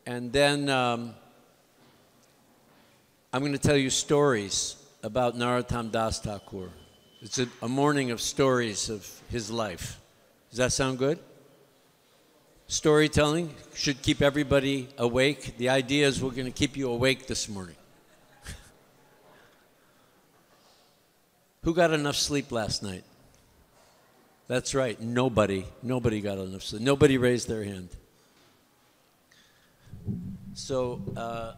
And then I'm going to tell you stories about Narotam Das Thakur. It's a morning of stories of his life. Does that sound good? Storytelling should keep everybody awake. The idea is we're going to keep you awake this morning. Who got enough sleep last night? That's right, nobody. Nobody got enough sleep. Nobody raised their hand. So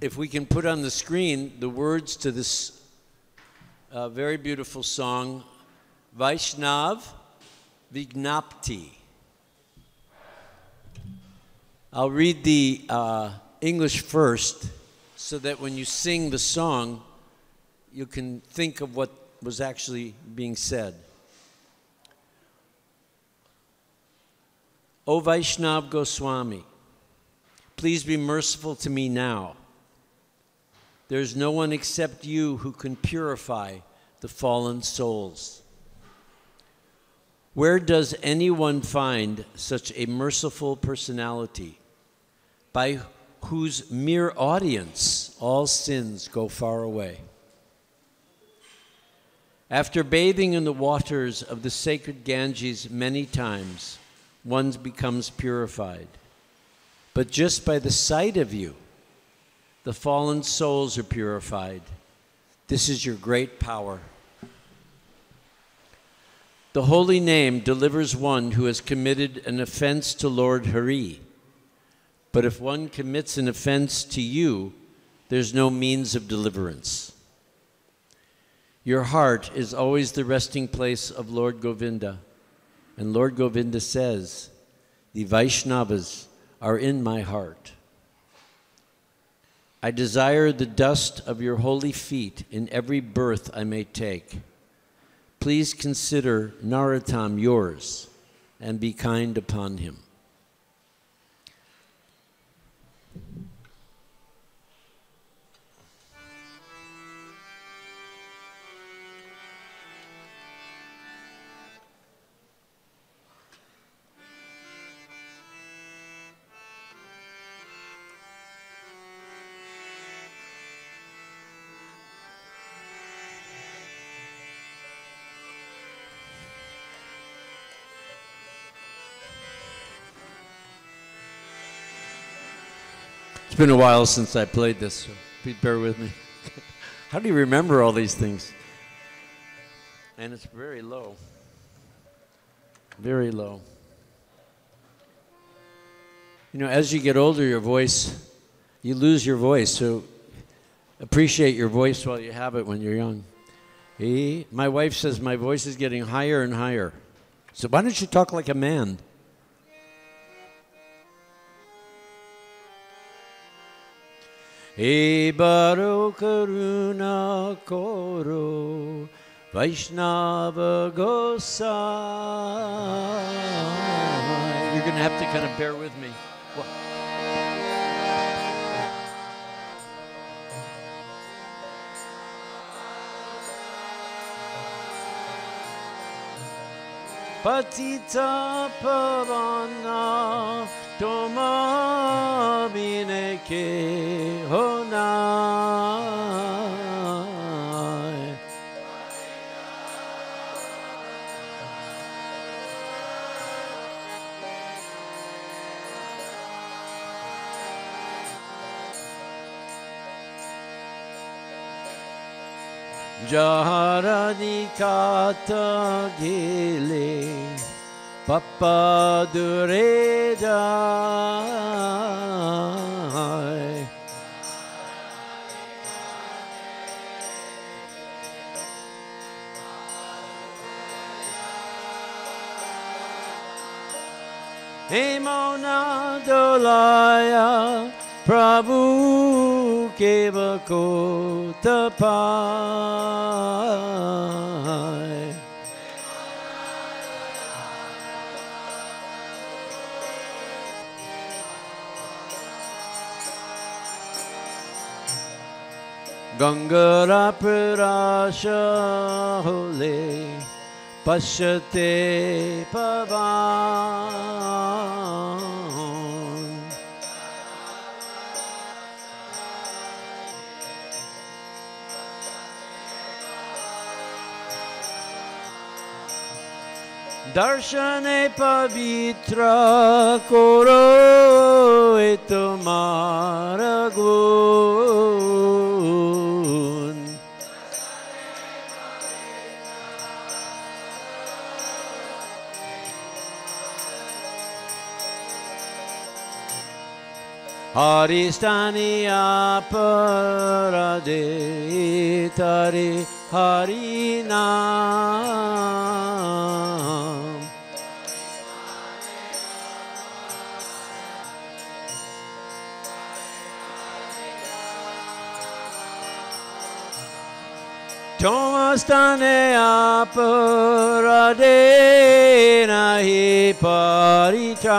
if we can put on the screen the words to this very beautiful song, Vaishnav Vignapti. I'll read the English first so that when you sing the song, you can think of what was actually being said. O Vaishnav Goswami, please be merciful to me now. There is no one except you who can purify the fallen souls. Where does anyone find such a merciful personality, by whose mere audience all sins go far away? After bathing in the waters of the sacred Ganges many times, one becomes purified. But just by the sight of you, the fallen souls are purified. This is your great power. The holy name delivers one who has committed an offense to Lord Hari. But if one commits an offense to you, there's no means of deliverance. Your heart is always the resting place of Lord Govinda. And Lord Govinda says, the Vaishnavas are in my heart. I desire the dust of your holy feet in every birth I may take. Please consider Narotam yours and be kind upon him. It's been a while since I played this, so please bear with me. How do you remember all these things? And it's very low. Very low. You know, as you get older, your voice, you lose your voice, so appreciate your voice while you have it when you're young. My wife says my voice is getting higher and higher. So why don't you talk like a man? He baro karuna koro Vaishnava Gosai. You're going to have to kind of bear with me. Patita pavana toma vineke honai. Jaharani kata gile Papa Duredai. Hemona dolaya Prabhu Keva Kotapai. Gangara Prasha Hole Pashate Pavan. Darshane pavitra koro e tumhara gun. Haristani aparade tare harinam. Tomastane aparade nahi paritran.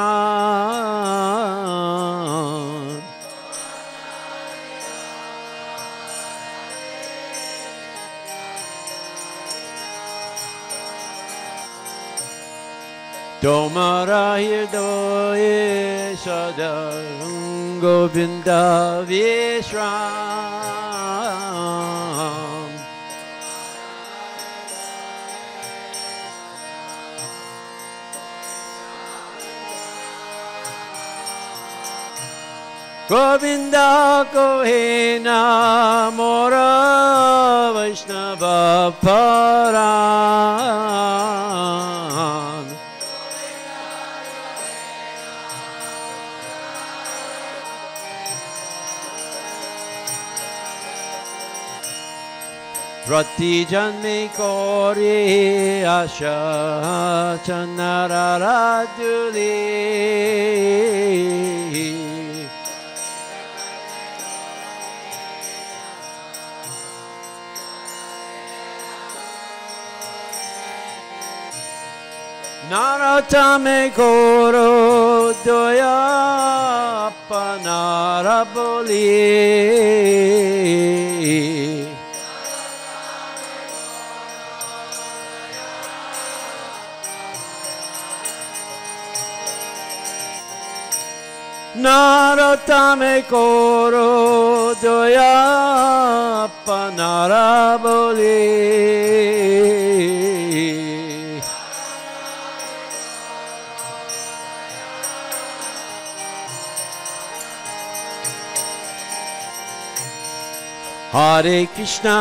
Tomara hirdoye sadar Govinda Vishram. Govinda Kohena Mora Vaishnava Paran. Prati janme kore asha chanararaduli. Narotam koro doya panaraboli. Narotam koro doya panaraboli. Hare Krishna,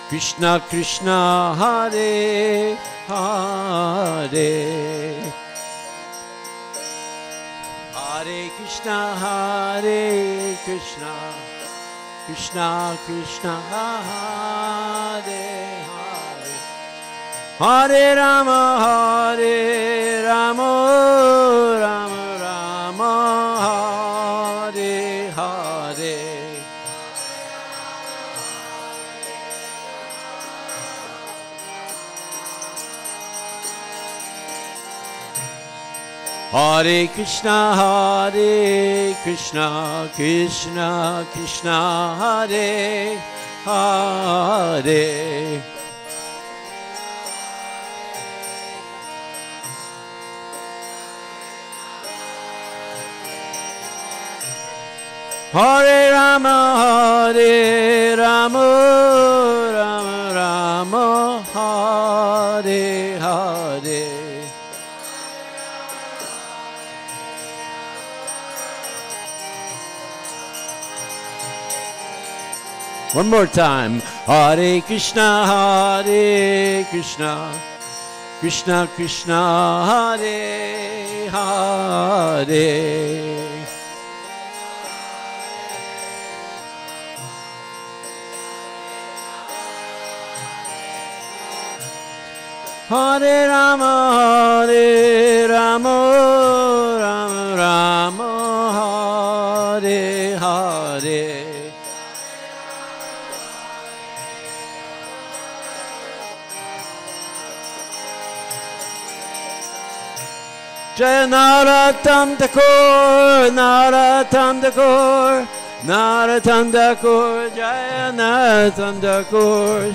Krishna Krishna, Hare Hare. Hare Krishna, Krishna Krishna, Hare Hare. Hare Rama, Rama Rama, Hare Hare. Hare Krishna, Krishna Krishna, Hare Hare. Hare Rama, Rama Rama, Hare Hare. One more time. Hare Krishna, Krishna Krishna, Hare Hare. Hare Rama, Rama Rama, Hare Hare. Jaya Narotam thakur, Narotam thakur, Narotam thakur, Jaya Narotam thakur.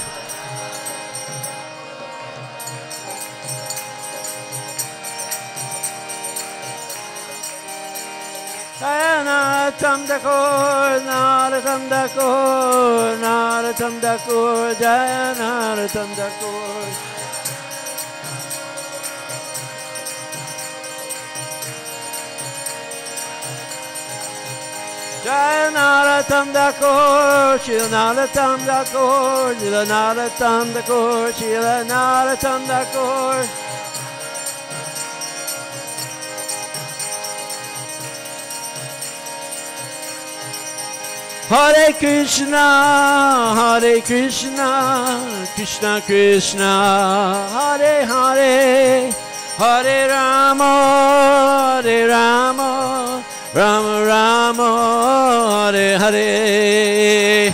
Jaya Narotam thakur, Narotam thakur, Narotam thakur, Jaya Narotam thakur. Jai Narotam thakur, Shila Narotam thakur, Shila Narotam thakur, Shila Narotam thakur. Hare Krishna, Krishna Krishna, Hare Hare, Hare Rama, Rama Rama, Hare Hare.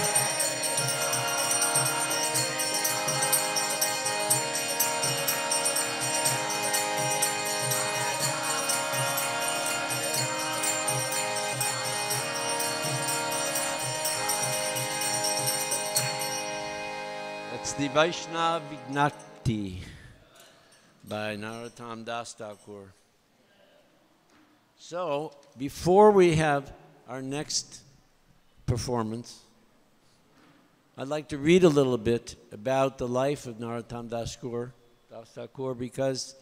That's the Vaishnava Vignati by Narotam Das Thakur. So, before we have our next performance, I'd like to read a little bit about the life of Narotam Das Thakur, because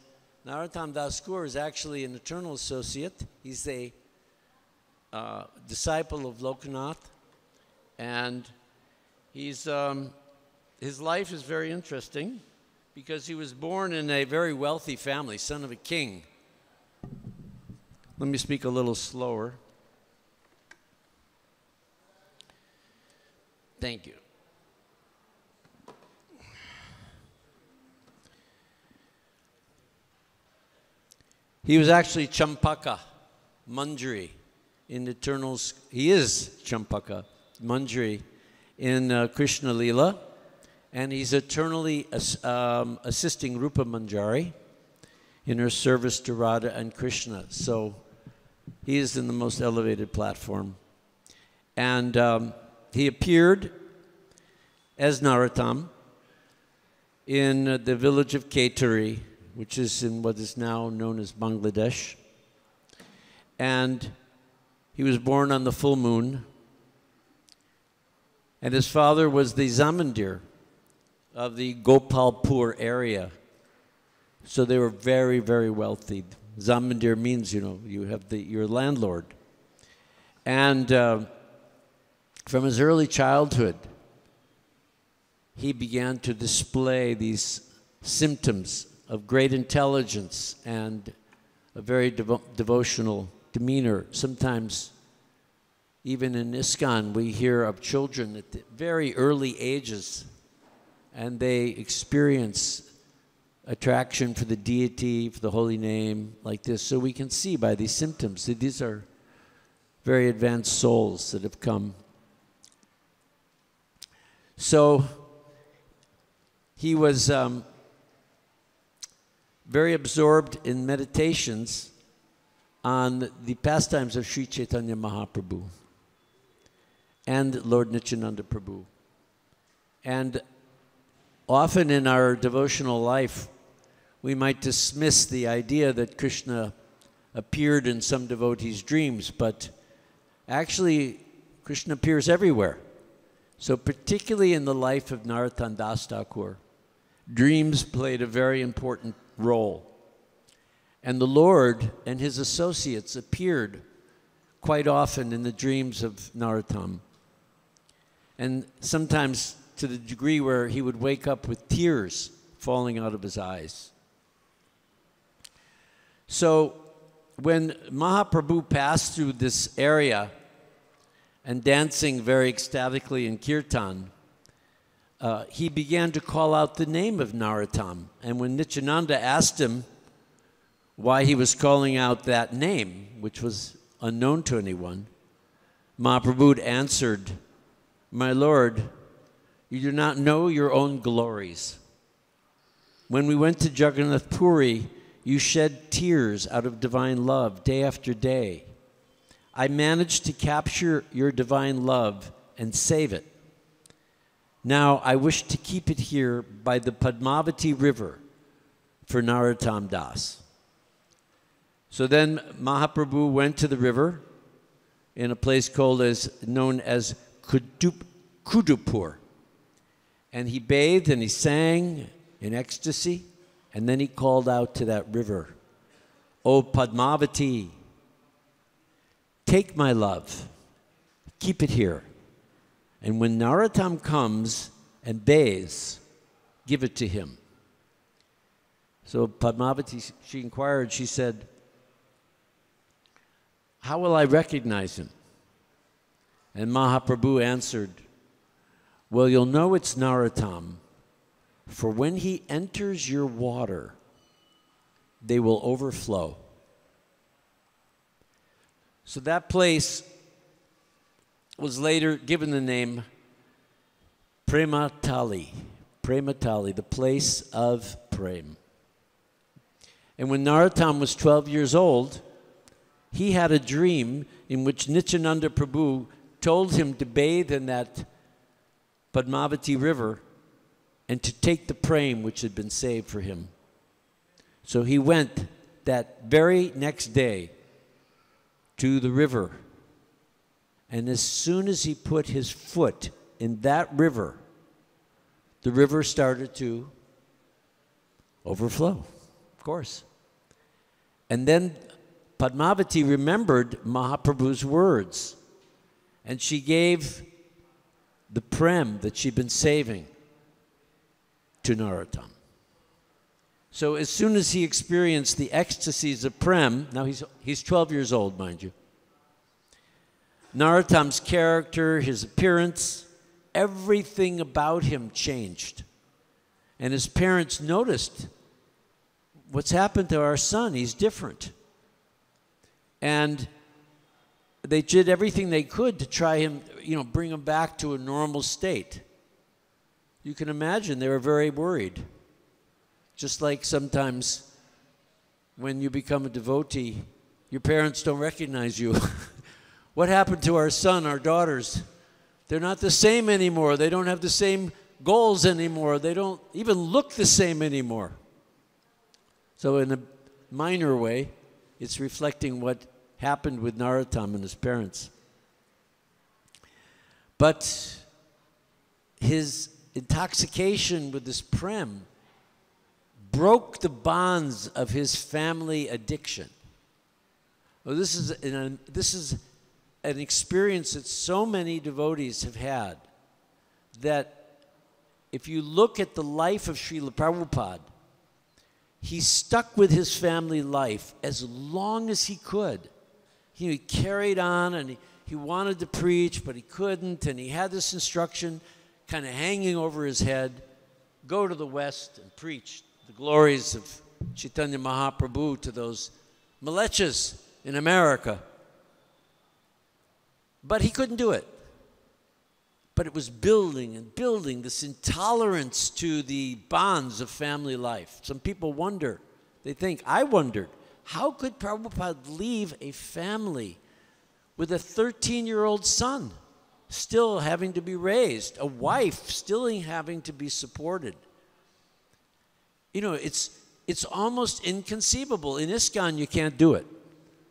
Narotam Das Thakur is actually an eternal associate. He's a disciple of Lokanath, and he's, his life is very interesting because he was born in a very wealthy family, son of a king. Let me speak a little slower. Thank you. He was actually Champaka, Manjari, in Eternal's. He is Champaka, Manjari, in Krishna Lila, and he's eternally assisting Rupa Manjari in her service to Radha and Krishna. So he is in the most elevated platform. And he appeared as Narotam in the village of Kaituri, which is in what is now known as Bangladesh. And he was born on the full moon. And his father was the Zamandir of the Gopalpur area. So they were very, very wealthy. Zamandir means, you know, you have your landlord. And from his early childhood, he began to display these symptoms of great intelligence and a very devotional demeanor. Sometimes, even in ISKCON, we hear of children at the very early ages, and they experience attraction for the deity, for the holy name, like this. So we can see by these symptoms that these are very advanced souls that have come. So he was very absorbed in meditations on the pastimes of Sri Chaitanya Mahaprabhu and Lord Nityananda Prabhu. And often in our devotional life, we might dismiss the idea that Krishna appeared in some devotees' dreams, but actually Krishna appears everywhere. So particularly in the life of Narotam Das Thakur, dreams played a very important role. And the Lord and his associates appeared quite often in the dreams of Narotam. And sometimes to the degree where he would wake up with tears falling out of his eyes. So when Mahaprabhu passed through this area and dancing very ecstatically in kirtan, he began to call out the name of Narotam. And when Nityananda asked him why he was calling out that name, which was unknown to anyone, Mahaprabhu answered, "My Lord, you do not know your own glories. When we went to Jagannath Puri, you shed tears out of divine love day after day. I managed to capture your divine love and save it. Now I wish to keep it here by the Padmavati River for Narotam Das." So then Mahaprabhu went to the river in a place known as Kudupur. And he bathed and he sang in ecstasy, and then he called out to that river, "O Padmavati, take my love keep it here. And when Narotam comes and bathes, give it to him. So Padmavati, she inquired, she said, how will I recognize him? And Mahaprabhu answered, well, you'll know it's Narotam, for when he enters your water, they will overflow. So that place was later given the name Prematali, the place of Prem. And when Narotam was 12 years old, he had a dream in which Nityananda Prabhu told him to bathe in that Padmavati river and to take the prem which had been saved for him. So he went that very next day to the river. And as soon as he put his foot in that river, the river started to overflow, of course. And then Padmavati remembered Mahaprabhu's words, and she gave the prem that she'd been saving to Narotam. So as soon as he experienced the ecstasies of prem, now he's 12 years old, mind you, Narotam's character, his appearance, everything about him changed. And his parents noticed, what's happened to our son? He's different. And they did everything they could to try him, bring him back to a normal state. You can imagine they were very worried. Just like sometimes when you become a devotee, your parents don't recognize you. What happened to our son, our daughters? They're not the same anymore. They don't have the same goals anymore. They don't even look the same anymore. So in a minor way, it's reflecting what happened with Narotam and his parents. But his intoxication with this prem broke the bonds of his family addiction. Well, this is an experience that so many devotees have had, that if you look at the life of Srila Prabhupada, he stuck with his family life as long as he could. He carried on, and he wanted to preach, but he couldn't, and he had this instruction kind of hanging over his head, go to the West and preach the glories of Chaitanya Mahaprabhu to those malechas in America. But he couldn't do it. But it was building and building this intolerance to the bonds of family life. Some people wonder, I wondered, how could Prabhupada leave a family with a 13-year-old son still having to be raised, a wife still having to be supported? It's almost inconceivable. In ISKCON, you can't do it.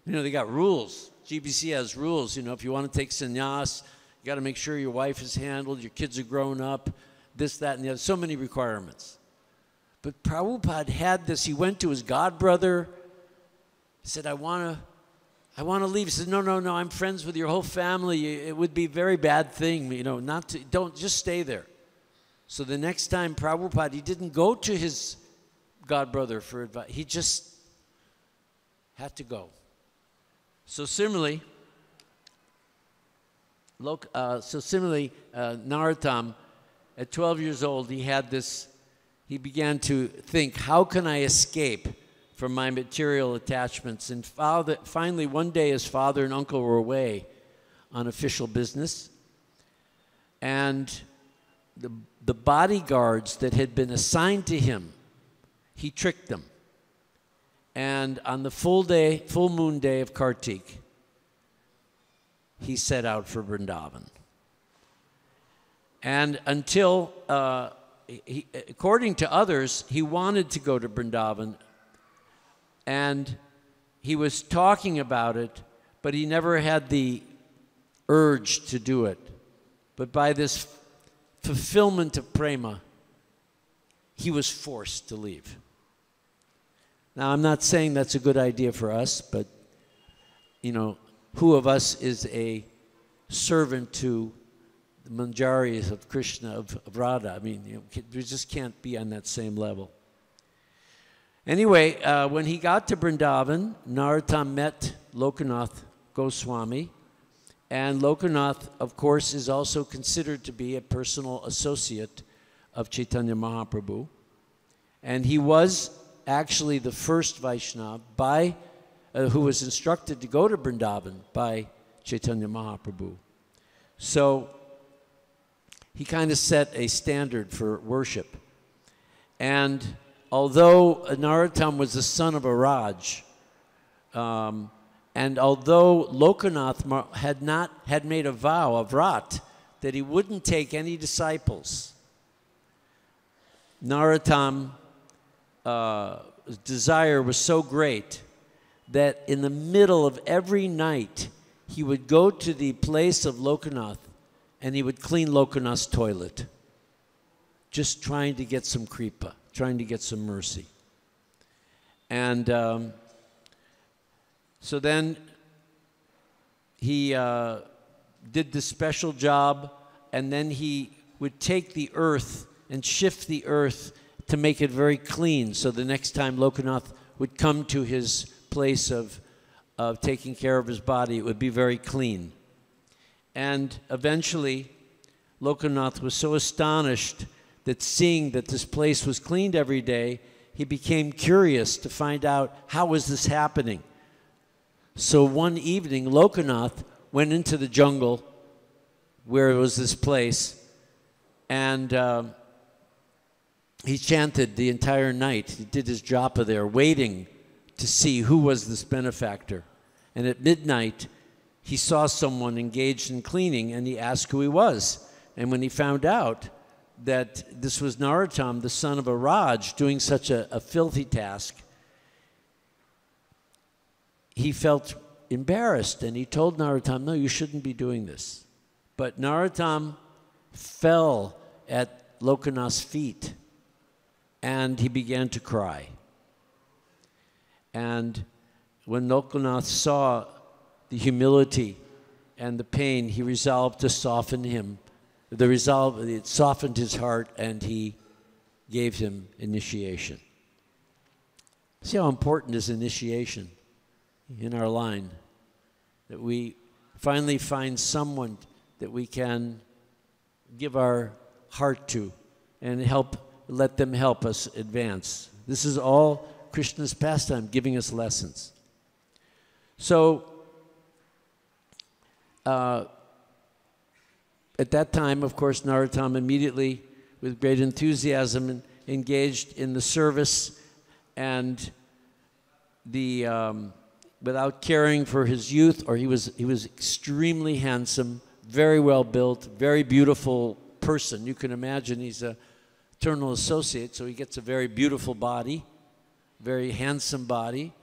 They got rules. GBC has rules. If you want to take sannyas, you got to make sure your wife is handled, your kids are grown up, this, that, and the other. So many requirements. But Prabhupada had this. He went to his godbrother. He said, I want to leave. He said, no, I'm friends with your whole family. It would be a very bad thing, don't just stay there. So the next time Prabhupada, he didn't go to his godbrother for advice. He just had to go. So similarly, Narotam, at 12 years old, he began to think, how can I escape from my material attachments? And finally, one day, his father and uncle were away on official business. And the bodyguards that had been assigned to him, he tricked them. And on the full moon day of Kartik, he set out for Vrindavan. And until, according to others, he wanted to go to Vrindavan, and he was talking about it, but he never had the urge to do it. But by this fulfillment of prema, he was forced to leave. Now, I'm not saying that's a good idea for us, but, who of us is a servant to the manjaris of Krishna, of Radha. I mean, we just can't be on that same level. Anyway, when he got to Vrindavan, Narotam met Lokanath Goswami, and Lokanath, of course, is also considered to be a personal associate of Chaitanya Mahaprabhu. And he was actually the first Vaishnava who was instructed to go to Vrindavan by Chaitanya Mahaprabhu. So he kind of set a standard for worship. And although Narotam was the son of a Raj, and although Lokanath had made a vow, a vrat, that he wouldn't take any disciples, Narotam's desire was so great that in the middle of every night, he would go to the place of Lokanath and he would clean Lokanath's toilet, just trying to get some kripa, trying to get some mercy. And so then he did this special job, and then he would take the earth and shift the earth to make it very clean, so the next time Lokanath would come to his place of taking care of his body, it would be very clean. And eventually, Lokanath was so astonished that seeing that this place was cleaned every day, he became curious to find out, how was this happening? So one evening, Lokanath went into the jungle where it was this place, and he chanted the entire night. He did his japa there, waiting to see who was this benefactor. And at midnight, he saw someone engaged in cleaning, and he asked who he was. And when he found out that this was Narotam, the son of a Raj, doing such a filthy task, he felt embarrassed, and he told Narotam, no, you shouldn't be doing this. But Narotam fell at Lokanath's feet, and he began to cry. And when Lokanath saw the humility and the pain, he resolved to soften him. It softened his heart, and he gave him initiation. See how important is initiation in our line? That we finally find someone that we can give our heart to and let them help us advance. This is all Krishna's pastime, giving us lessons. So, at that time, of course, Narotam immediately, with great enthusiasm, engaged in the service, and without caring for his youth, or he was extremely handsome, very well built, very beautiful person. You can imagine he's a eternal associate, so he gets a very beautiful body, very handsome body,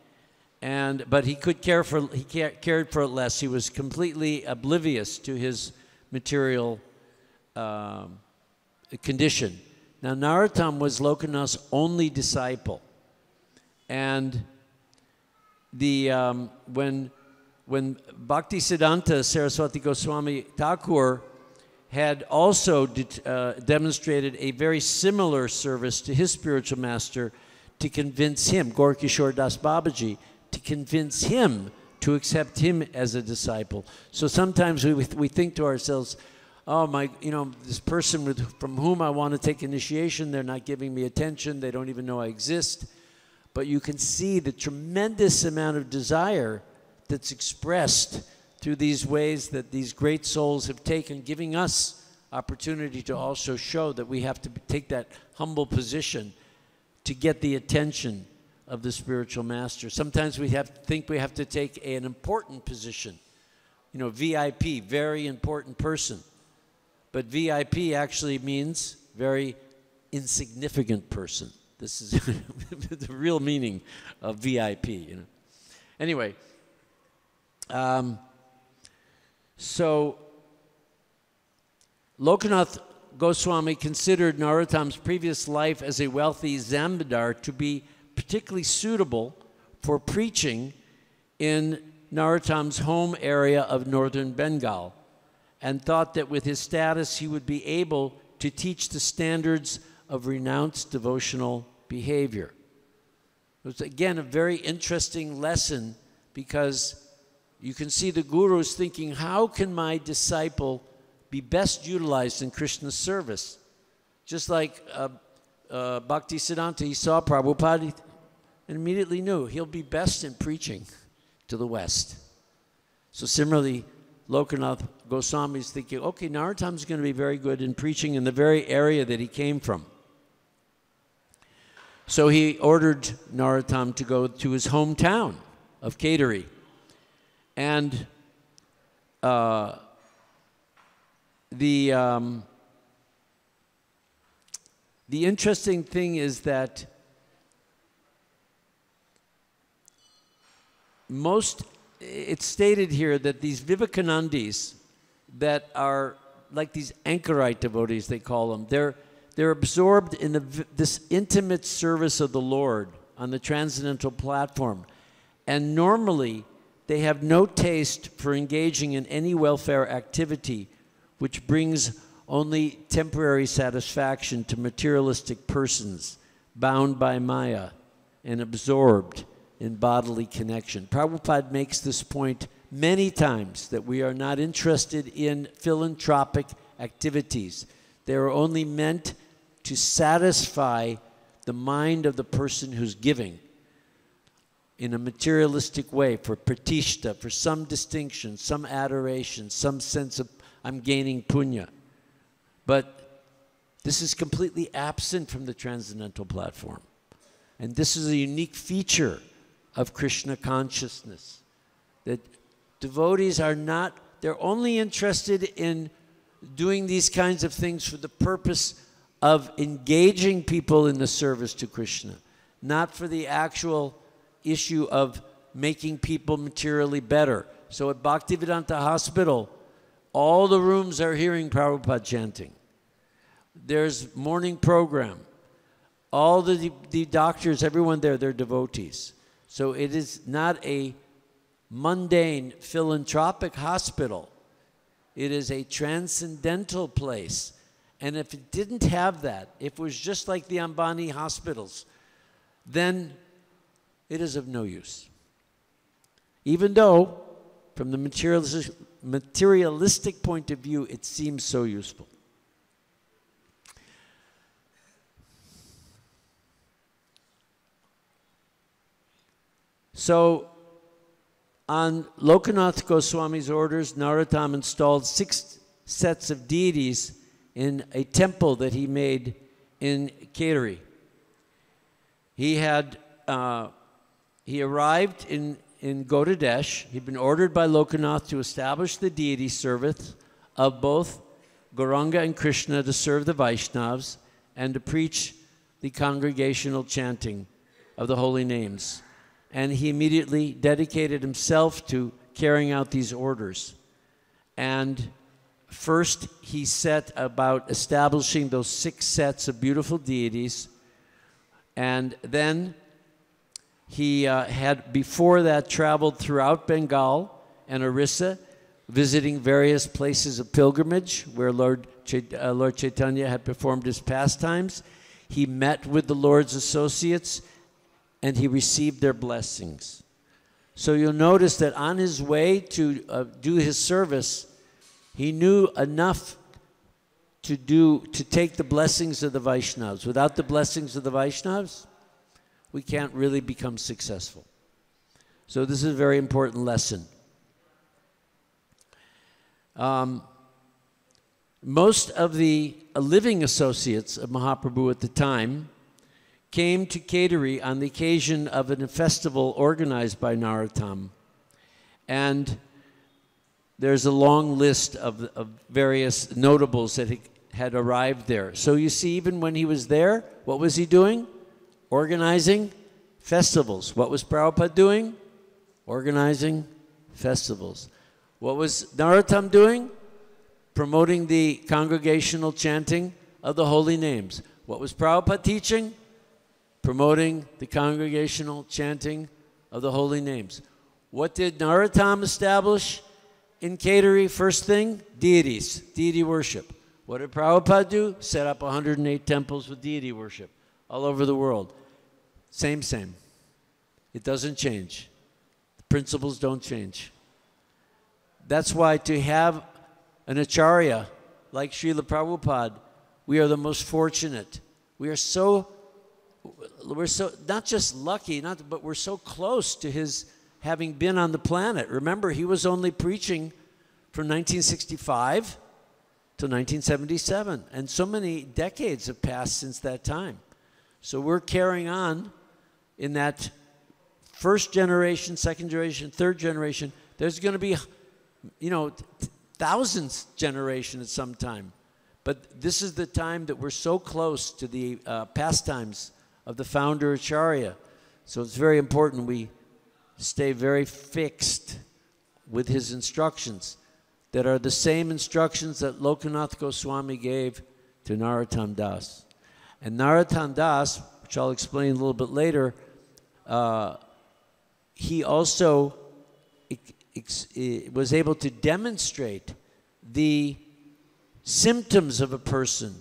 but he cared for it less. He was completely oblivious to his material condition. Now, Narotam was Lokanath's only disciple, and when Bhaktisiddhanta Saraswati Goswami Thakur had also demonstrated a very similar service to his spiritual master to convince him, Gaurkishore Das Babaji, to convince him to accept him as a disciple. So sometimes we think to ourselves, oh, this person from whom I want to take initiation, they're not giving me attention, they don't even know I exist. But you can see the tremendous amount of desire that's expressed through these ways that these great souls have taken, giving us opportunity to also show that we have to take that humble position to get the attention of the spiritual master. Sometimes we think we have to take an important position, VIP, very important person. But VIP actually means very insignificant person. This is the real meaning of VIP. Anyway, so Lokanath Goswami considered Narotam's previous life as a wealthy Zamindar to be particularly suitable for preaching in Narotam's home area of northern Bengal. and thought that with his status he would be able to teach the standards of renounced devotional behavior. It was, again, a very interesting lesson, because you can see the Guru's thinking, how can my disciple be best utilized in Krishna's service? Just like Bhaktisiddhanta, he saw Prabhupada and immediately knew he'll be best in preaching to the West. So similarly, Lokanath Goswami is thinking, okay, Narotam's going to be very good in preaching in the very area that he came from. So he ordered Narotam to go to his hometown of Kedari. And the interesting thing is that it's stated here that these Vivekanandis that are like these anchorite devotees, they call them, they're absorbed in this intimate service of the Lord on the transcendental platform. And normally, they have no taste for engaging in any welfare activity which brings only temporary satisfaction to materialistic persons bound by Maya and absorbed in bodily connection. Prabhupada makes this point many times, that we are not interested in philanthropic activities. They are only meant to satisfy the mind of the person who's giving in a materialistic way, for pratishta, for some distinction, some adoration, some sense of I'm gaining punya. But this is completely absent from the transcendental platform. And this is a unique feature of Krishna consciousness, that devotees are not, they're only interested in doing these kinds of things for the purpose of engaging people in the service to Krishna, not for the actual issue of making people materially better. So at Bhaktivedanta Hospital, all the rooms are hearing Prabhupada chanting. There's morning program. All the doctors, everyone there, they're devotees. So it is not a mundane philanthropic hospital. It is a transcendental place. And if it didn't have that, if it was just like the Ambani hospitals, then it is of no use. Even though, from the materialistic point of view, it seems so useful. So, on Lokanath Goswami's orders, Narotam installed 6 sets of deities in a temple that he made in Kedari. He arrived in Gaudadesh. He'd been ordered by Lokanath to establish the deity service of both Gauranga and Krishna, to serve the Vaishnavas and to preach the congregational chanting of the holy names. And he immediately dedicated himself to carrying out these orders. And first, he set about establishing those 6 sets of beautiful deities. And then he had, before that, traveled throughout Bengal and Orissa, visiting various places of pilgrimage where Lord Chaitanya had performed his pastimes. He met with the Lord's associates, and he received their blessings. So you'll notice that on his way to do his service, he knew enough to take the blessings of the Vaishnavas. Without the blessings of the Vaishnavas, we can't really become successful. So this is a very important lesson. Most of the living associates of Mahaprabhu at the time came to Kedari on the occasion of a festival organized by Narotam. And there's a long list of various notables that had arrived there. So you see, even when he was there, what was he doing? Organizing festivals. What was Prabhupada doing? Organizing festivals. What was Narotam doing? Promoting the congregational chanting of the holy names. What was Prabhupada teaching? Promoting the congregational chanting of the holy names. What did Narotam establish? in Catering, first thing, deities, deity worship. What did Prabhupada do? Set up 108 temples with deity worship all over the world. Same. It doesn't change. The principles don't change. That's why to have an acharya like Srila Prabhupada, we are the most fortunate. We're so not just lucky, but we're so close to his having been on the planet. Remember, he was only preaching from 1965 to 1977, and so many decades have passed since that time. So we're carrying on in that first generation, second generation, third generation. There's going to be, thousands generation at some time. But this is the time that we're so close to the pastimes of the founder Acharya. So it's very important we stay very fixed with his instructions that are the same instructions that Lokanath Goswami gave to Narotam Das. And Narotam Das, which I'll explain a little bit later, he also was able to demonstrate the symptoms of a person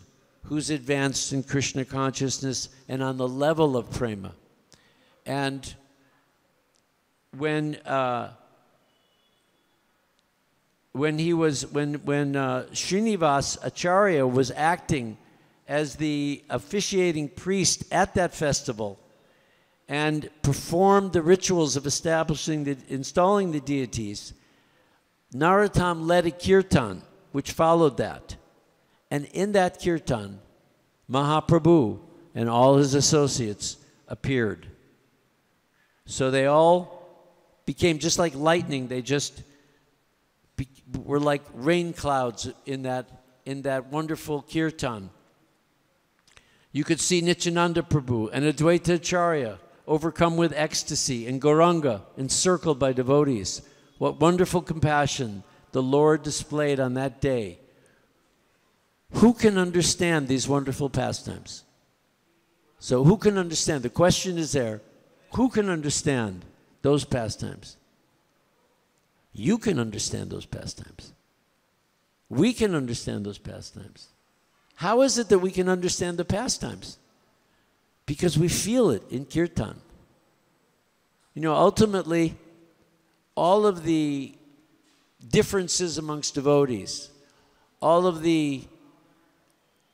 who's advanced in Krishna consciousness and on the level of prema. And when Srinivas Acharya was acting as the officiating priest at that festival and performed the rituals of installing the deities, Narotam led a kirtan which followed that. And in that kirtan, Mahaprabhu and all his associates appeared. So they all became just like lightning. They just were like rain clouds in that wonderful kirtan. You could see Nityananda Prabhu and Advaita Acharya overcome with ecstasy, and Gauranga encircled by devotees. What wonderful compassion the Lord displayed on that day. Who can understand these wonderful pastimes? So who can understand? The question is there. Who can understand those pastimes? You can understand those pastimes. We can understand those pastimes. How is it that we can understand the pastimes? Because we feel it in kirtan. Ultimately, all of the differences amongst devotees, all of the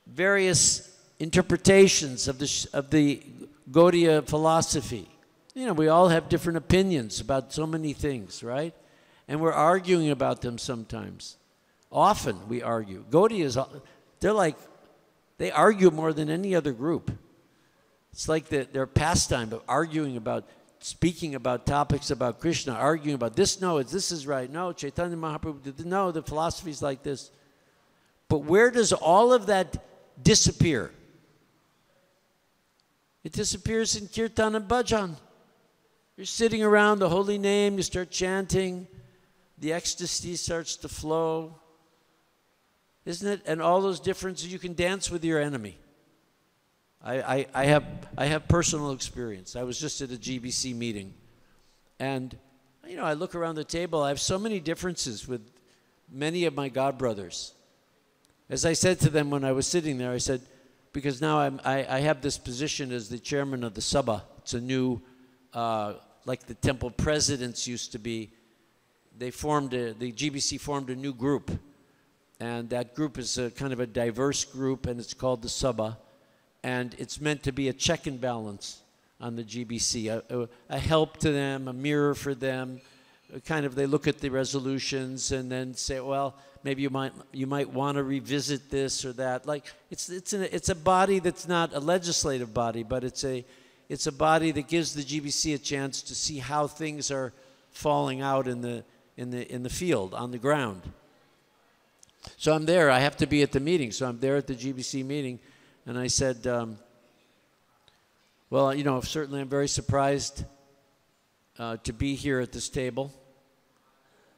various interpretations of the Gaudiya philosophy, we all have different opinions about so many things, right? And we're arguing about them sometimes. Often we argue. Gaudiyas, they argue more than any other group. It's like their pastime of arguing about, speaking about topics about Krishna, arguing about this, no, this is right, no, Chaitanya Mahaprabhu did, no, the philosophy's like this. But where does all of that disappear? It disappears in kirtan and bhajan. You're sitting around the holy name, you start chanting, the ecstasy starts to flow. Isn't it? And all those differences, you can dance with your enemy. I have personal experience. I was just at a GBC meeting. And, I look around the table, I have so many differences with many of my godbrothers. As I said to them when I was sitting there, I said, because now I have this position as the chairman of the Sabha. It's a new, like the temple presidents used to be. The GBC formed a new group. And that group is a kind of a diverse group, and it's called the Sabha. And it's meant to be a check and balance on the GBC, a help to them, a mirror for them. They look at the resolutions and then say, well, maybe you might want to revisit this or that. Like it's a body that's not a legislative body, but it's a body that gives the GBC a chance to see how things are falling out in the field, on the ground. So I'm there. I have to be at the meeting. So I'm there at the GBC meeting. And I said, well, certainly I'm very surprised to be here at this table.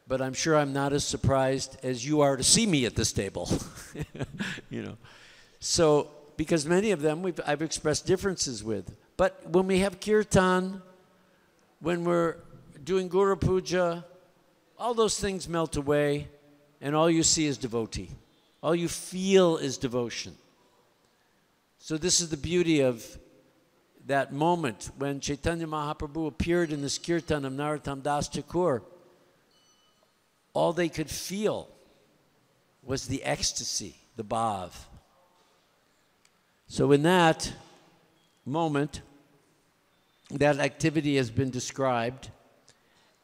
But I'm sure I'm not as surprised as you are to see me at this table. So, because many of them I've expressed differences with. But when we have kirtan, when we're doing Guru Puja, all those things melt away, and all you see is devotee. All you feel is devotion. So this is the beauty of that moment when Chaitanya Mahaprabhu appeared in this kirtan of Narotam Das Thakur. All they could feel was the ecstasy, the bhav. So in that moment, that activity has been described,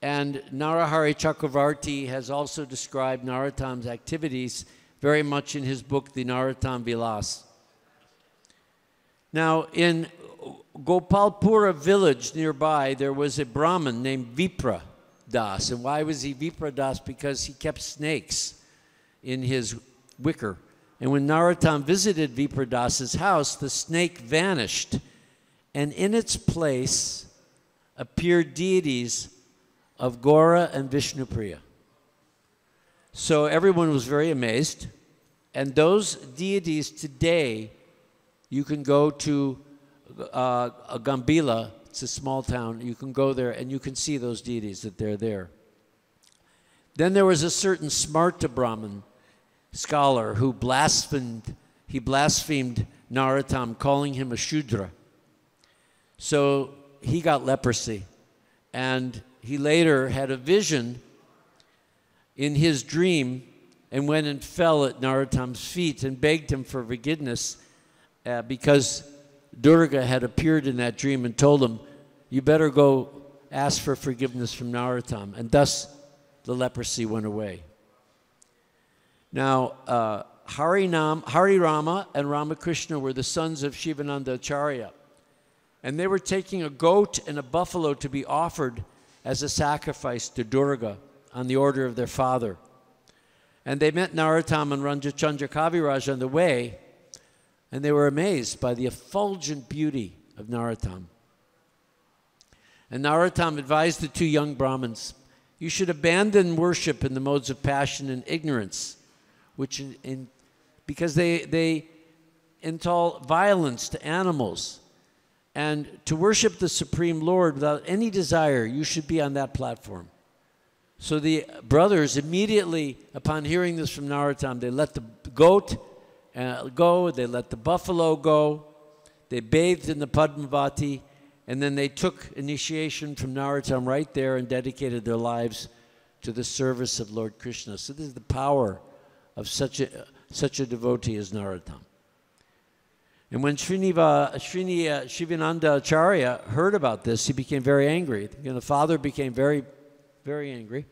and Narahari Chakravarti has also described Narotam's activities very much in his book, the Narotam Vilas. Now, in Gopalpura village nearby, there was a Brahmin named Vipra Das. And why was he Vipra Das? Because he kept snakes in his wicker. And when Narotam visited Vipra Das's house, the snake vanished. And in its place appeared deities of Gora and Vishnupriya. So everyone was very amazed. And those deities today, you can go to Gambila, it's a small town, you can go there and you can see those deities, that they're there. Then there was a certain Smarta Brahmin scholar who blasphemed Narotam, calling him a Shudra. So he got leprosy, and he later had a vision in his dream and went and fell at Narotam's feet and begged him for forgiveness because Durga had appeared in that dream and told him, you better go ask for forgiveness from Narotam. And thus the leprosy went away. Now, Hari Rama and Ramakrishna were the sons of Shivananda Acharya. And they were taking a goat and a buffalo to be offered as a sacrifice to Durga on the order of their father. And they met Narotam and Ranjachandra Kaviraj on the way, and they were amazed by the effulgent beauty of Narotam. And Narotam advised the two young Brahmins, you should abandon worship in the modes of passion and ignorance, because they entail violence to animals. And to worship the Supreme Lord without any desire, you should be on that platform. So the brothers immediately, upon hearing this from Narotam, they let the goat go, they let the buffalo go, they bathed in the Padmavati, and then they took initiation from Narotam right there and dedicated their lives to the service of Lord Krishna. So this is the power of such a devotee as Narotam. And when Shivananda Acharya heard about this, he became very angry. The father became very, very angry.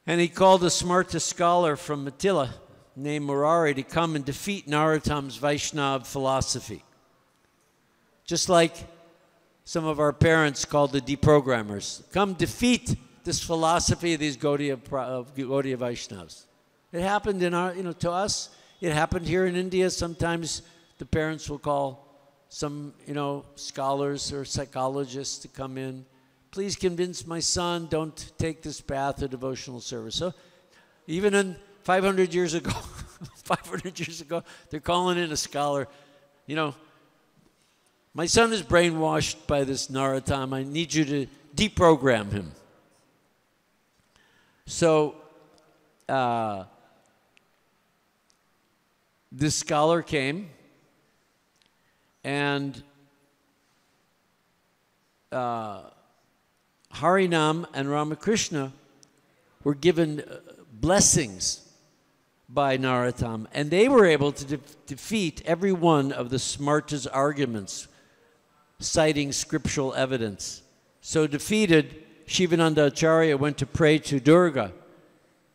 And he called a Smarta scholar from Mithila named Murari to come and defeat Narotam's Vaishnava philosophy. Just like some of our parents called the deprogrammers. Come defeat this philosophy of these Gaudiya Vaishnavas. It happened in our, to us. It happened here in India. Sometimes the parents will call some, scholars or psychologists to come in. Please convince my son, don't take this path of devotional service. So even in 500 years ago, they're calling in a scholar. My son is brainwashed by this Narotam. I need you to deprogram him. So this scholar came, and Harinam and Ramakrishna were given blessings by Narotam, and they were able to defeat every one of the Smarta's arguments, citing scriptural evidence. So defeated, Shivananda Acharya went to pray to Durga,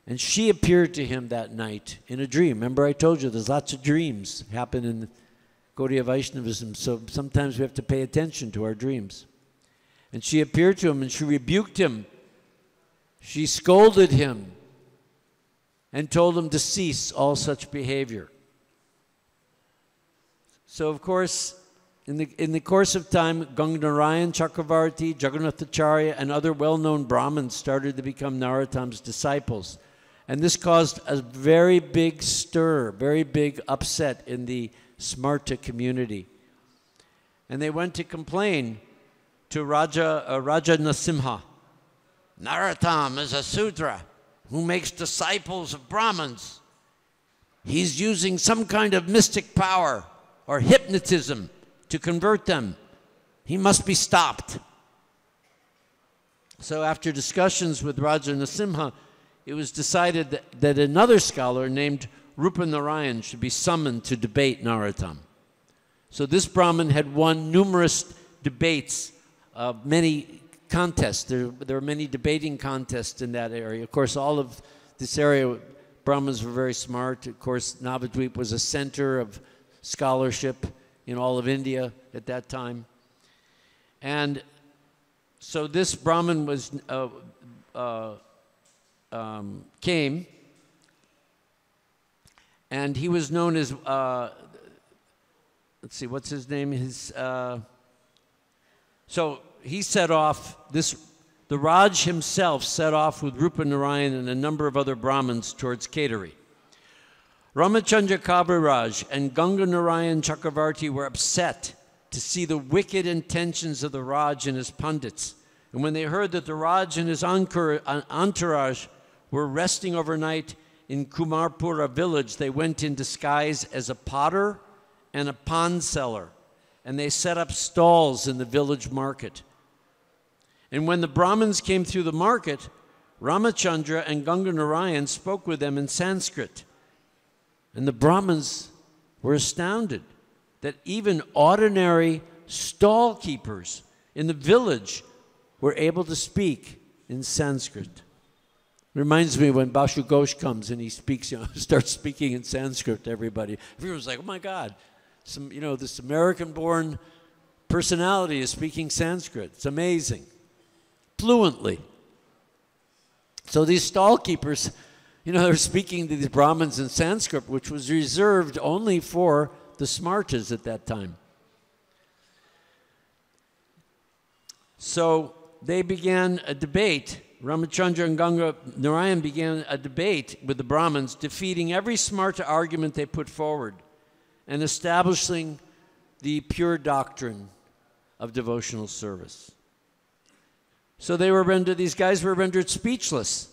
and she appeared to him that night in a dream. Remember I told you there's lots of dreams happen in Gaudiya Vaishnavism, so sometimes we have to pay attention to our dreams. And she appeared to him and she rebuked him. She scolded him and told him to cease all such behavior. So of course, in the course of time, Ganganarayan Chakravarti, Jagannatacharya, and other well-known Brahmins started to become Narotam's disciples. And this caused a very big stir, very big upset in the Smarta community. And they went to complain to Raja Narasimha. Narotam is a Sudra who makes disciples of Brahmins. He's using some kind of mystic power or hypnotism to convert them. He must be stopped. So after discussions with Raja Narasimha, it was decided that another scholar named Rupa Narayan should be summoned to debate Narotam. So this Brahmin had won numerous debates, many contests. There were many debating contests in that area. Of course, all of this area, Brahmins were very smart. Of course, Navadvip was a center of scholarship in all of India at that time. And so this Brahmin was, came, and he was known as, let's see, what's his name? So he set off, the Raj himself set off with Rupa Narayan and a number of other Brahmins towards Kedari. Ramachandra Kaviraj and Ganga Narayan Chakravarti were upset to see the wicked intentions of the Raj and his pundits. And when they heard that the Raj and his entourage were resting overnight in Kumarpura village, they went in disguise as a potter and a pond seller, and they set up stalls in the village market. And when the Brahmins came through the market, Ramachandra and Ganga Narayan spoke with them in Sanskrit. And the Brahmins were astounded that even ordinary stall keepers in the village were able to speak in Sanskrit. Reminds me when Bashu Ghosh comes and he speaks, starts speaking in Sanskrit to everybody. Everyone's like, oh my God, this American-born personality is speaking Sanskrit. It's amazing. Fluently. So these stall keepers, they're speaking to these Brahmins in Sanskrit, which was reserved only for the smartas at that time. So they began a debate. Ramachandra and Ganga Narayan began a debate with the Brahmins, defeating every smarta argument they put forward and establishing the pure doctrine of devotional service. So these guys were rendered speechless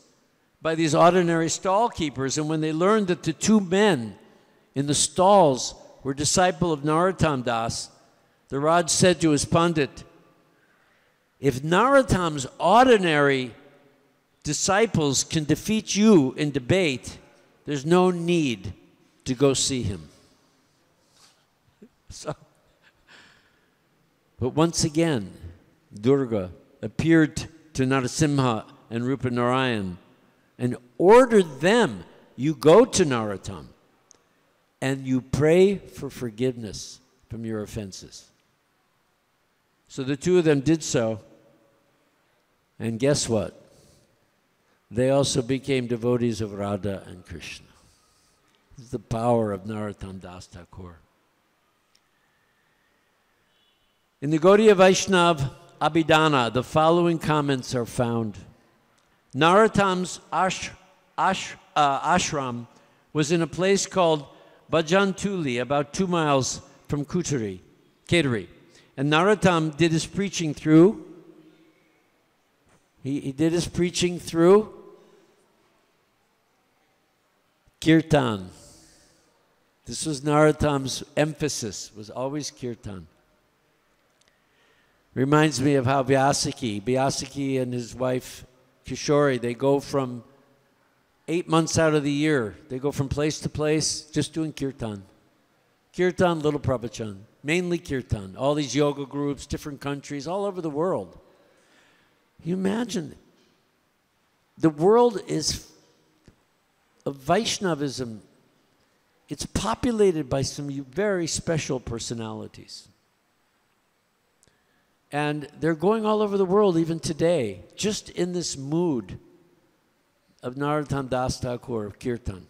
by these ordinary stall keepers, and when they learned that the two men in the stalls were disciples of Narotam Das, the Raj said to his Pandit, if Narotam's ordinary disciples can defeat you in debate, there's no need to go see him. But once again, Durga appeared to Narasimha and Rupa Narayan and ordered them, you go to Narotam and you pray for forgiveness from your offenses. So the two of them did so, and guess what? They also became devotees of Radha and Krishna. This is the power of Narotam Das Thakur. In the Gaudiya Vaishnav Abhidhana, the following comments are found. Narotam's ashram was in a place called Bhajantuli, about 2 miles from Kedari. And Narotam did his preaching through, he did his preaching through kirtan. This was Narotam's emphasis, was always kirtan. Reminds me of how Vyasaki and his wife Kishori, they go from 8 months out of the year, they go from place to place just doing kirtan. Kirtan, little pravachan, mainly kirtan. All these yoga groups, different countries, all over the world. You imagine, the world is of Vaishnavism. It's populated by some very special personalities. And they're going all over the world even today, just in this mood of Narotam Das Thakur, of kirtan.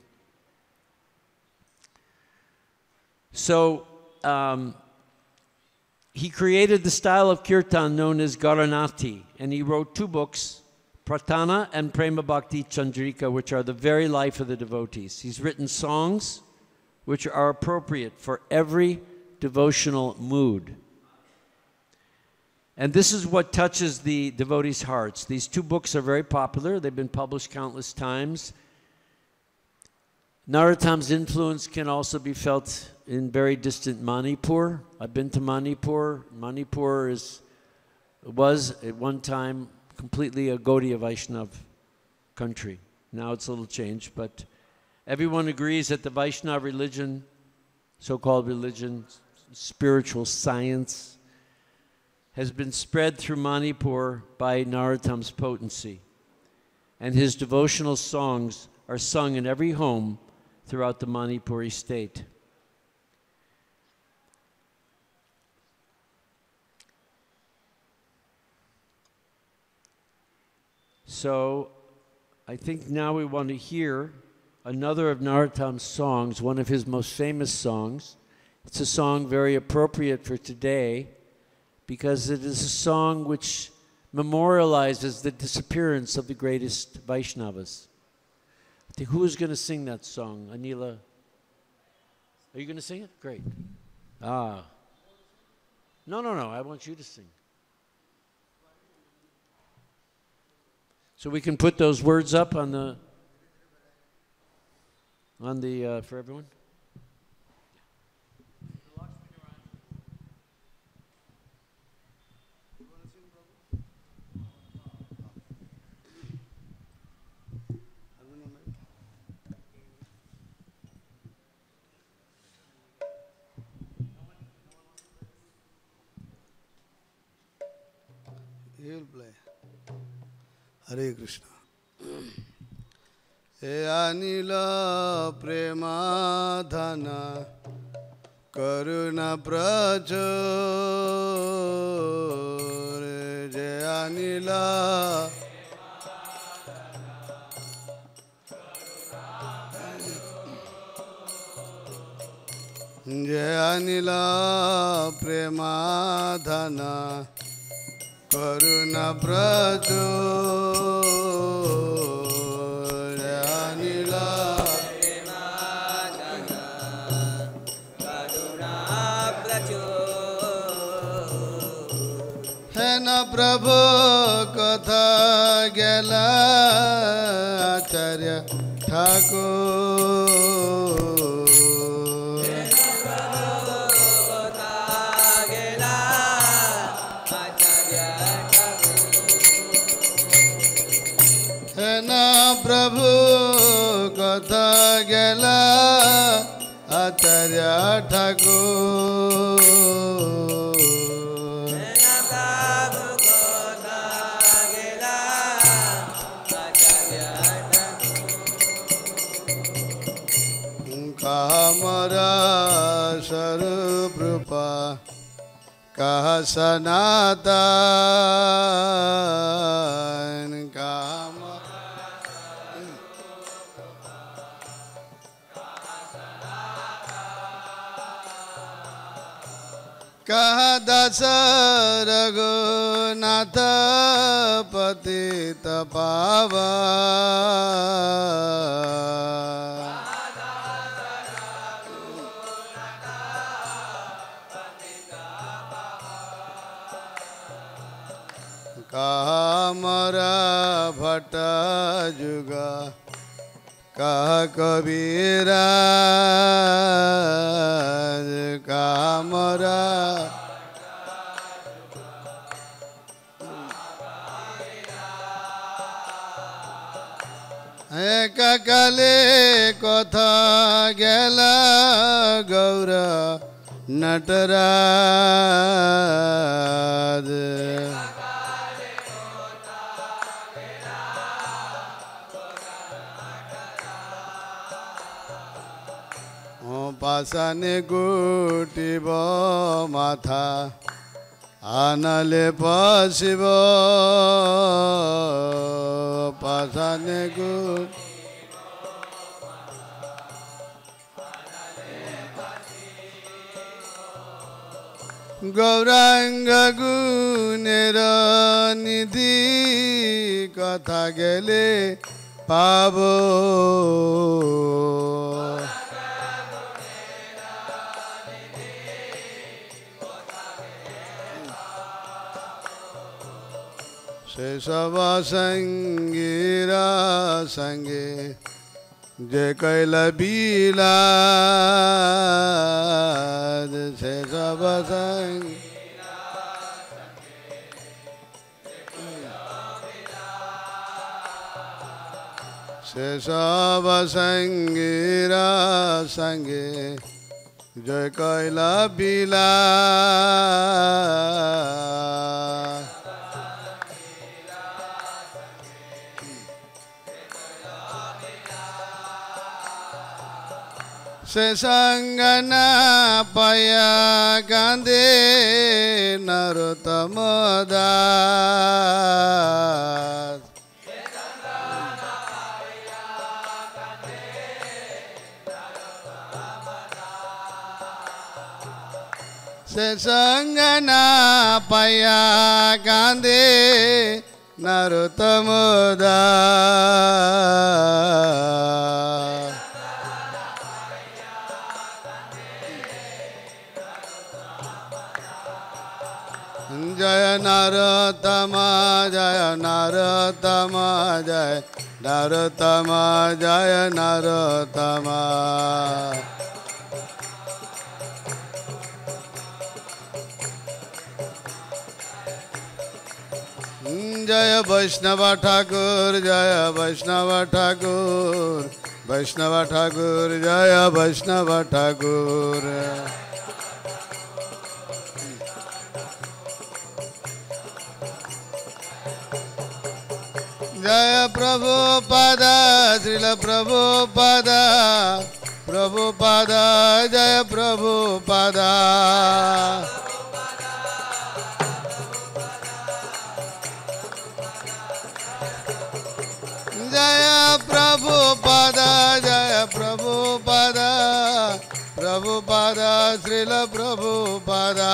So he created the style of kirtan known as Garanati, and he wrote 2 books, Pratana and Prema Bhakti Chandrika, which are the very life of the devotees. He's written songs which are appropriate for every devotional mood. And this is what touches the devotees' hearts. These two books are very popular. They've been published countless times. Narotam's influence can also be felt in very distant Manipur. I've been to Manipur. Manipur was at one time completely a Gaudiya Vaishnava country. Now it's a little changed, but everyone agrees that the Vaishnava religion, so-called religion, spiritual science, has been spread through Manipur by Narotam's potency. And his devotional songs are sung in every home throughout the Manipuri state. So I think now we want to hear another of Narotam's songs, one of his most famous songs. It's a song very appropriate for today because it is a song which memorializes the disappearance of the greatest Vaishnavas. I think who is going to sing that song? Anila? Are you going to sing it? Great. No, I want you to sing. So we can put those words up on the for everyone. He'll play. Hare Krishna. He anila premadhana karuna prachur je anila je anila premadhana karuna prachur Prabhu katha gela acharya thakur Hena Prabhu katha gela acharya thakur Kamara Saruprupa Kahasanatan Kahadasa Raghunatha Patita Pava Kamara Bhatta Juga Kaha Kabira Kamara Ekakale Kotha Gela Gaura Nataraj Pasane gutibo matha anale pasibo pasane gut Gauranga gunera nidhi katha gele pavo Sesava Sangira Sange Je Kaila Bila Sesava Sangira Sesava Sangira Sange Jai Kaila Bila Sesangana Paya Gandhe Narotam Das Sesangana Paya Gandhe Narotam Das Jaya Naratama Jaya Naratama Jaya Naratama Jaya Naratama Jaya Vaishnava Thakur Jaya Vaishnava Thakur Vaishnava Thakur Jaya Vaishnava Thakur Jaya Prabhupada, Srila Prabhupada, Prabhupada, Jaya Prabhupada. Jaya Prabhupada, Jaya Prabhupada, Prabhupada, Srila Prabhupada.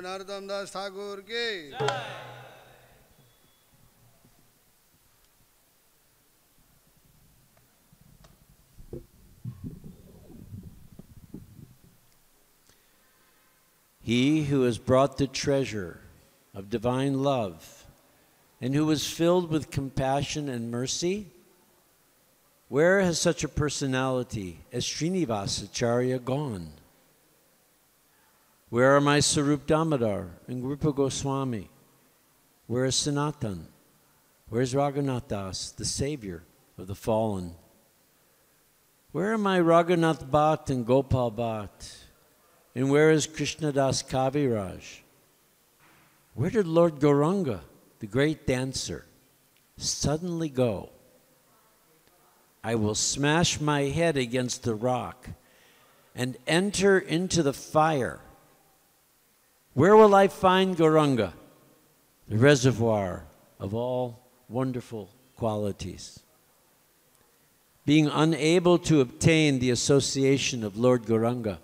Narotam Das Thakur ki. He who has brought the treasure of divine love and who was filled with compassion and mercy, where has such a personality as Srinivasacharya gone? Where are my Sarup Damodar and Rupa Goswami? Where is Sanatan? Where is Raghunath Das, the savior of the fallen? Where are my Raghunath Bhatt and Gopal Bhatt? And where is Krishnadas Kaviraj? Where did Lord Gauranga, the great dancer, suddenly go? I will smash my head against the rock and enter into the fire. Where will I find Gauranga, the reservoir of all wonderful qualities? Being unable to obtain the association of Lord Gauranga,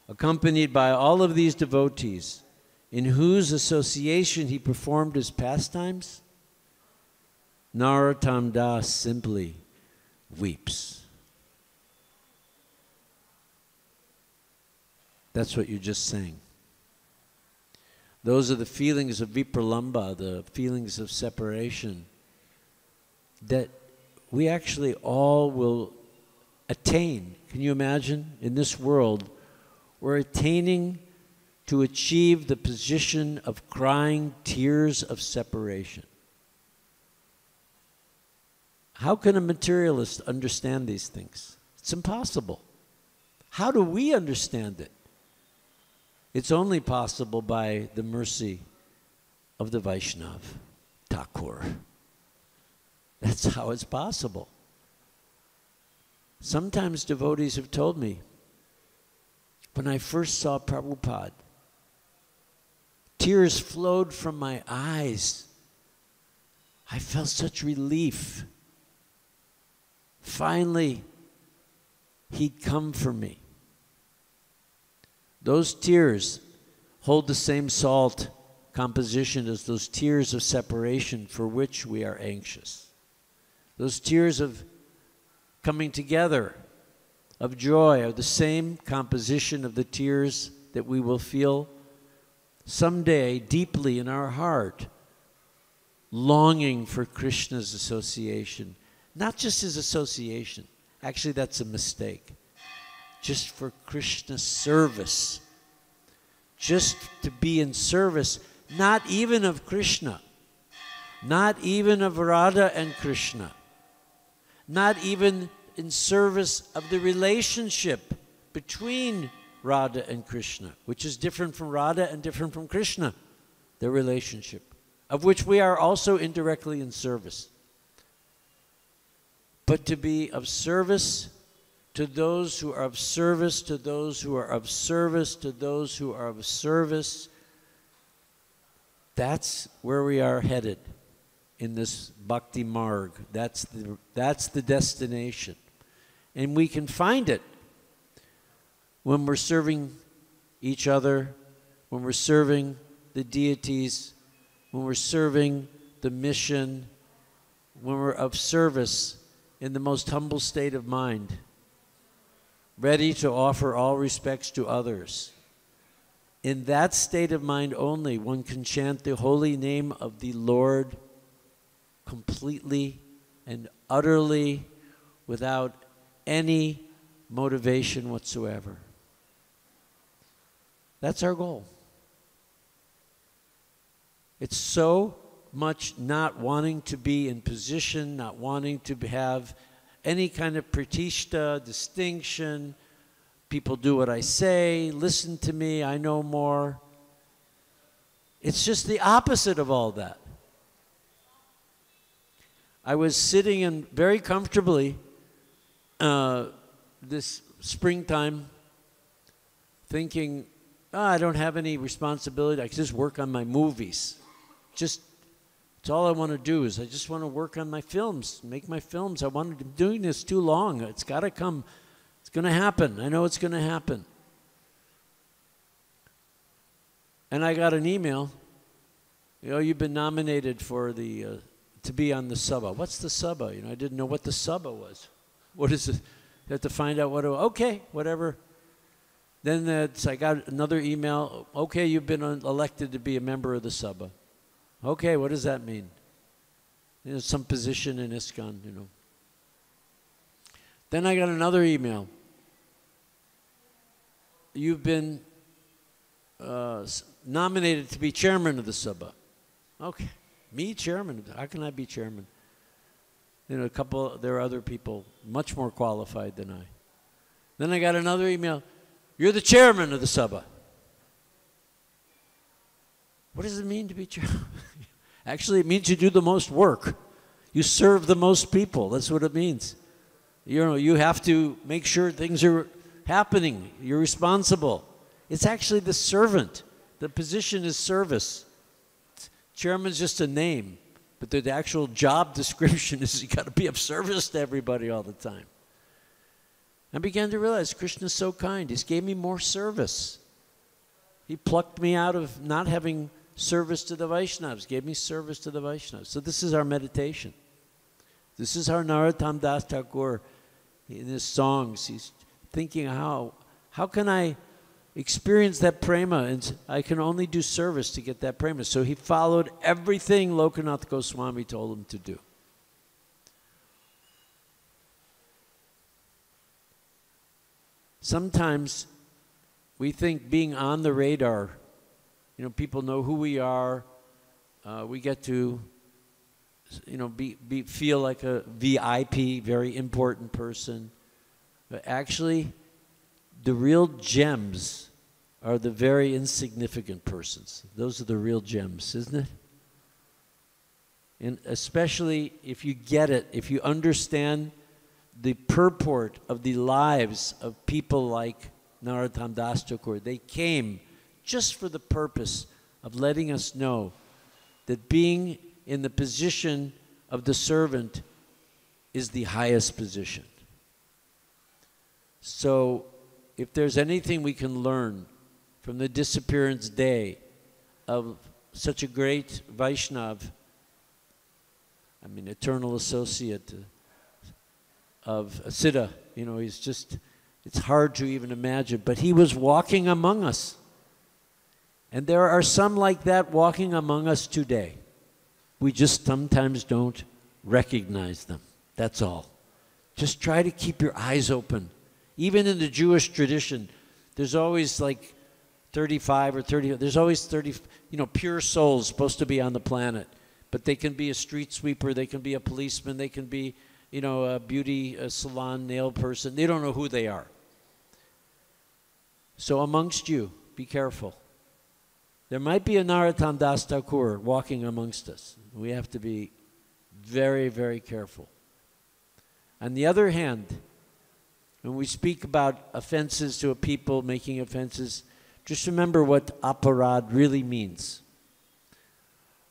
accompanied by all of these devotees, in whose association he performed his pastimes, Narotam Das simply weeps. That's what you just sang. Those are the feelings of vipralamba, the feelings of separation, that we actually all will attain. Can you imagine? In this world, we're attaining to achieve the position of crying tears of separation. How can a materialist understand these things? It's impossible. How do we understand it? It's only possible by the mercy of the Vaishnava, Thakur. That's how it's possible. Sometimes devotees have told me, when I first saw Prabhupada, tears flowed from my eyes. I felt such relief. Finally, he'd come for me. Those tears hold the same salt composition as those tears of separation for which we are anxious. Those tears of coming together of joy, of the same composition of the tears that we will feel someday deeply in our heart, longing for Krishna's association. Not just his association. Actually, that's a mistake. Just for Krishna's service. Just to be in service, not even of Krishna. Not even of Radha and Krishna. Not even in service of the relationship between Radha and Krishna, which is different from Radha and different from Krishna, their relationship, of which we are also indirectly in service. But to be of service to those who are of service, to those who are of service, to those who are of service, that's where we are headed in this Bhakti Marg. That's the destination. And we can find it when we're serving each other, when we're serving the deities, when we're serving the mission, when we're of service in the most humble state of mind, ready to offer all respects to others. In that state of mind only, one can chant the holy name of the Lord completely and utterly without any motivation whatsoever. That's our goal. It's so much not wanting to be in position, not wanting to have any kind of pratishta, distinction. People do what I say, listen to me, I know more. It's just the opposite of all that. I was sitting in very comfortably this springtime thinking, I don't have any responsibility. I can just work on my movies. It's all I want to do is I just want to work on my films, make my films. I wanted to be doing this too long. It's got to come. It's going to happen. I know it's going to happen. And I got an email. You've been nominated for the to be on the Sabha. What's the Sabha? I didn't know what the Sabha was. What is it? You have to find out what. Okay, whatever. Then I got another email. Okay, you've been elected to be a member of the Sabha. Okay, what does that mean? Some position in ISKCON, Then I got another email. You've been nominated to be chairman of the Sabha. Okay, me chairman? How can I be chairman? There are other people much more qualified than I. Then I got another email. You're the chairman of the Sabha. What does it mean to be chairman? Actually, it means you do the most work. You serve the most people. That's what it means. You have to make sure things are happening. You're responsible. It's actually the servant. The position is service. Chairman's just a name, but the actual job description is you got to be of service to everybody all the time. I began to realize Krishna's so kind. He gave me more service. He plucked me out of not having service to the Vaishnavas, gave me service to the Vaishnavas. So this is our meditation. This is our Narotam Das Thakur in his songs. He's thinking, how can I experience that prema? And I can only do service to get that prema. So he followed everything Lokanath Goswami told him to do. Sometimes we think being on the radar, people know who we are. We get to, feel like a VIP, very important person. But actually, the real gems are the very insignificant persons. Those are the real gems, isn't it? And especially if you get it, if you understand the purport of the lives of people like Narotam Das Thakur. They came just for the purpose of letting us know that being in the position of the servant is the highest position. So if there's anything we can learn from the disappearance day of such a great Vaishnav, eternal associate, Siddha. You know, he's just, it's hard to even imagine. But he was walking among us. And there are some like that walking among us today. We just sometimes don't recognize them. That's all. Just try to keep your eyes open. Even in the Jewish tradition, there's always like 35 or 30, there's always 30, you know, pure souls supposed to be on the planet. But they can be a street sweeper, they can be a policeman, they can be, you know, a beauty salon nail person. They don't know who they are. So amongst you, be careful. There might be a Narotam Das Thakur walking amongst us. We have to be very, very careful. On the other hand, when we speak about offenses to a people, making offenses, just remember what aparad really means.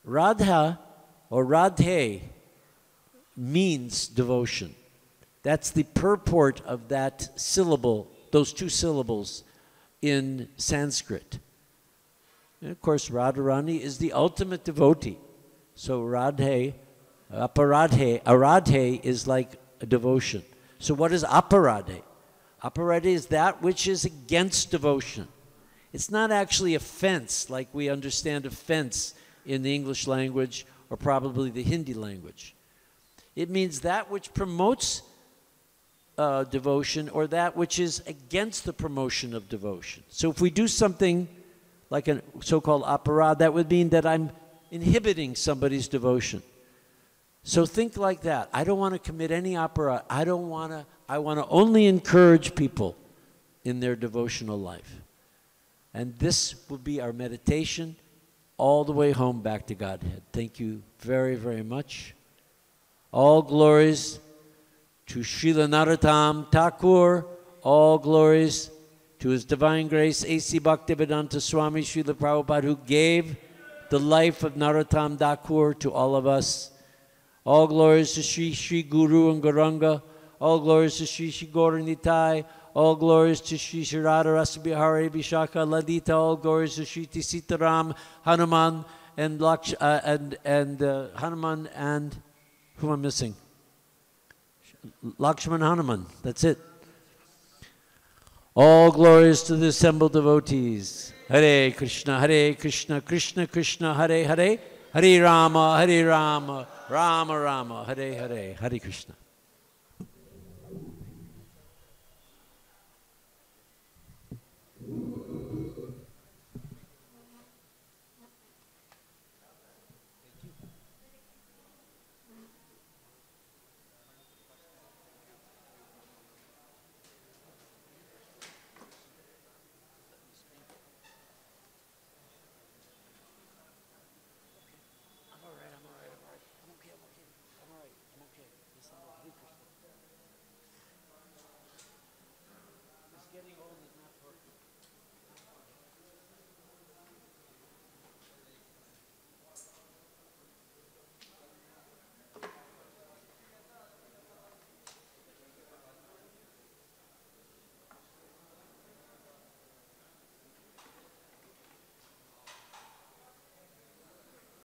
Radha or Radhe means devotion. That's the purport of that syllable, those two syllables in Sanskrit. And of course, Radharani is the ultimate devotee. So Radhe, aparadhe, aradhe is like a devotion. So what is aparadhe? Aparadhe is that which is against devotion. It's not actually offense like we understand offense in the English language or probably the Hindi language. It means that which promotes devotion or that which is against the promotion of devotion. So if we do something like a so-called aparad, that would mean that I'm inhibiting somebody's devotion. So think like that. I don't want to commit any aparad. I want to only encourage people in their devotional life. And this will be our meditation all the way home back to Godhead. Thank you very, very much. All glories to Srila Narotam Thakur. All glories to His Divine Grace, A.C. Bhaktivedanta Swami Srila Prabhupada, who gave the life of Narotam Thakur to all of us. All glories to Sri Guru and Gauranga. All glories to Sri Gaura Nitai. All glories to Sri Radha Rasabihari Vishaka Ladita. All glories to Sri Sitaram, Hanuman, and Hanuman and who am I missing? Lakshman Hanuman. That's it. All glories to the assembled devotees. Hare Krishna, Krishna Krishna, Hare Hare, Hare Rama, Rama Rama, Hare Hare, Hare Krishna.